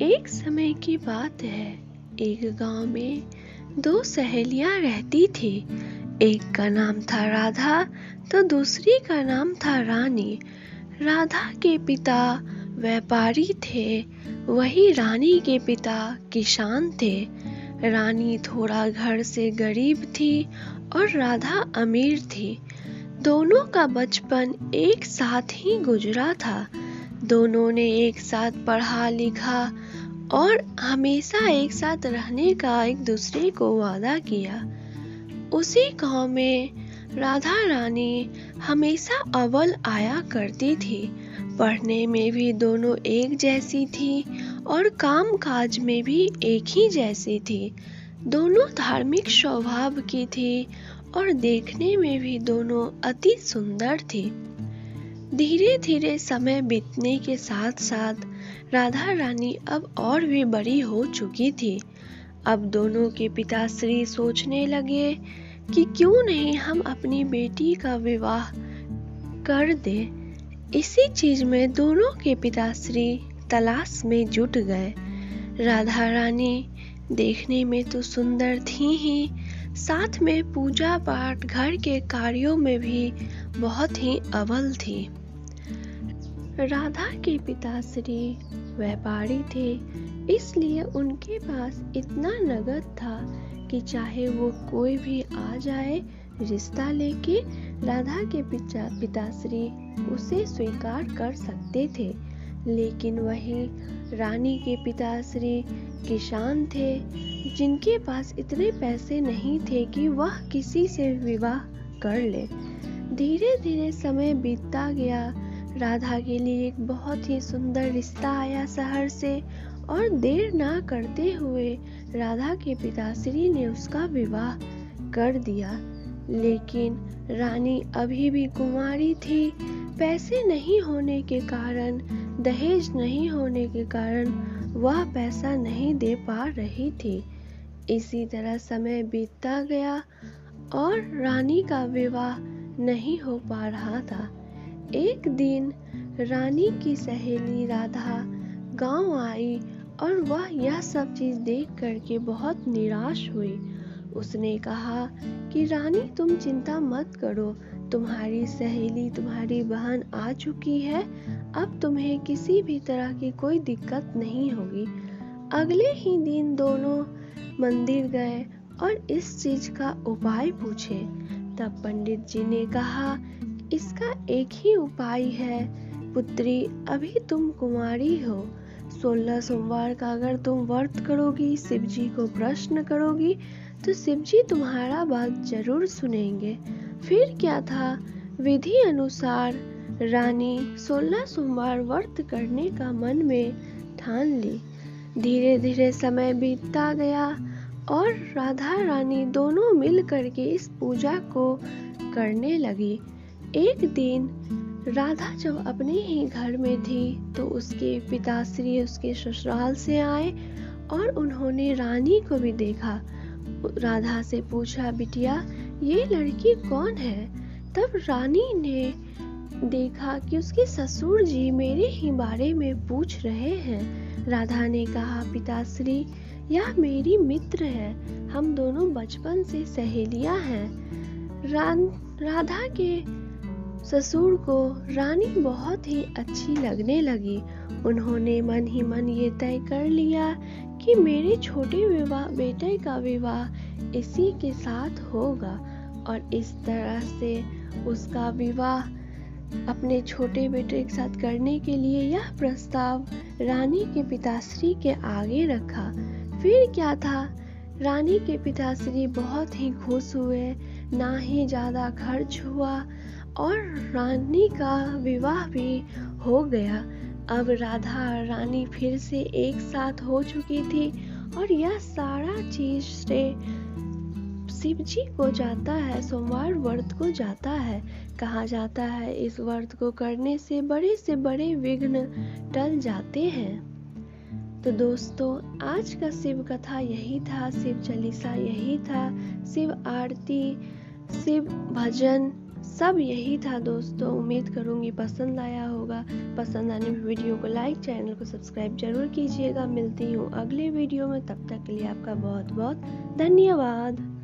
एक समय की बात है। एक गांव में दो सहेलियां रहती थी। एक का नाम था राधा तो दूसरी का नाम था रानी। राधा के पिता व्यापारी थे, वही रानी के पिता किसान थे। रानी थोड़ा घर से गरीब थी और राधा अमीर थी। दोनों का बचपन एक साथ ही गुजरा था। दोनों ने एक साथ पढ़ा लिखा और हमेशा एक साथ रहने का एक दूसरे को वादा किया। उसी गांव में राधा रानी हमेशा अव्वल आया करती थी। पढ़ने में भी दोनों एक जैसी थी और काम काज में भी एक ही जैसी थी। दोनों धार्मिक स्वभाव की थी और देखने में भी दोनों अति सुंदर थी। धीरे धीरे समय बीतने के साथ साथ राधा रानी अब और भी बड़ी हो चुकी थी। अब दोनों के पिताश्री सोचने लगे कि क्यों नहीं हम अपनी बेटी का विवाह कर दें। इसी चीज में दोनों के पिताश्री तलाश में जुट गए। राधा रानी देखने में तो सुंदर थी ही, साथ में पूजा पाठ घर के कार्यों में भी बहुत ही अव्वल थी। राधा के पिताश्री व्यापारी थे, इसलिए उनके पास इतना नगद था कि चाहे वो कोई भी आ जाए रिश्ता लेके, राधा के पिताश्री उसे स्वीकार कर सकते थे। लेकिन वही रानी के पिताश्री किसान थे, जिनके पास इतने पैसे नहीं थे कि वह किसी से विवाह कर ले। धीरे धीरे समय बीतता गया। राधा के लिए एक बहुत ही सुंदर रिश्ता आया शहर से और देर ना करते हुए राधा के पिताश्री ने उसका विवाह कर दिया। लेकिन रानी अभी भी कुंवारी थी। पैसे नहीं होने के कारण, दहेज नहीं होने के कारण वह पैसा नहीं दे पा रही थी। इसी तरह समय बीतता गया और रानी का विवाह नहीं हो पा रहा था। एक दिन रानी की सहेली राधा गांव आई और वह यह सब चीज देख करके बहुत निराश हुई। उसने कहा कि रानी तुम चिंता मत करो, तुम्हारी सहेली तुम्हारी बहन आ चुकी है, अब तुम्हें किसी भी तरह की कोई दिक्कत नहीं होगी। अगले ही दिन दोनों मंदिर गए और इस चीज का उपाय पूछे। तब पंडित जी ने कहा इसका एक ही उपाय है पुत्री, अभी तुम कुंवारी हो, 16 सोमवार का अगर तुम व्रत करोगी, शिव जी को प्रश्न करोगी तो शिव जी तुम्हारा बात जरूर सुनेंगे। फिर क्या था, विधि अनुसार रानी 16 सोमवार व्रत करने का मन में ठान ली। धीरे धीरे समय बीतता गया और राधा रानी दोनों मिल करके इस पूजा को करने लगी। एक दिन राधा जब अपने ही घर में थी तो उसके पिताश्री उसके ससुराल से आए और उन्होंने रानी को भी देखा। राधा से पूछा, बिटिया ये लड़की कौन है? तब रानी ने देखा कि उसके ससुर जी मेरे ही बारे में पूछ रहे हैं। राधा ने कहा, पिताश्री यह मेरी मित्र है, हम दोनों बचपन से सहेलियां हैं। राधा के ससुर को रानी बहुत ही अच्छी लगने लगी। उन्होंने मन ही मन ये तय कर लिया कि मेरे छोटे बेटे का विवाह इसी के साथ होगा। और इस तरह से उसका विवाह अपने छोटे बेटे के साथ करने के लिए यह प्रस्ताव रानी के पिताश्री के आगे रखा। फिर क्या था, रानी के पिताश्री बहुत ही खुश हुए, ना ही ज्यादा खर्च हुआ और रानी का विवाह भी हो गया। अब राधा और रानी फिर से एक साथ हो चुकी थी और यह सारा चीज से शिव जी को जाता है, सोमवार व्रत को जाता है। कहा जाता है इस व्रत को करने से बड़े विघ्न टल जाते हैं। तो दोस्तों आज का शिव कथा यही था, शिव चालीसा यही था, शिव आरती, शिव भजन सब यही था दोस्तों। उम्मीद करूँगी पसंद आया होगा। पसंद आने पर वीडियो को लाइक, चैनल को सब्सक्राइब जरूर कीजिएगा। मिलती हूँ अगले वीडियो में, तब तक के लिए आपका बहुत बहुत धन्यवाद।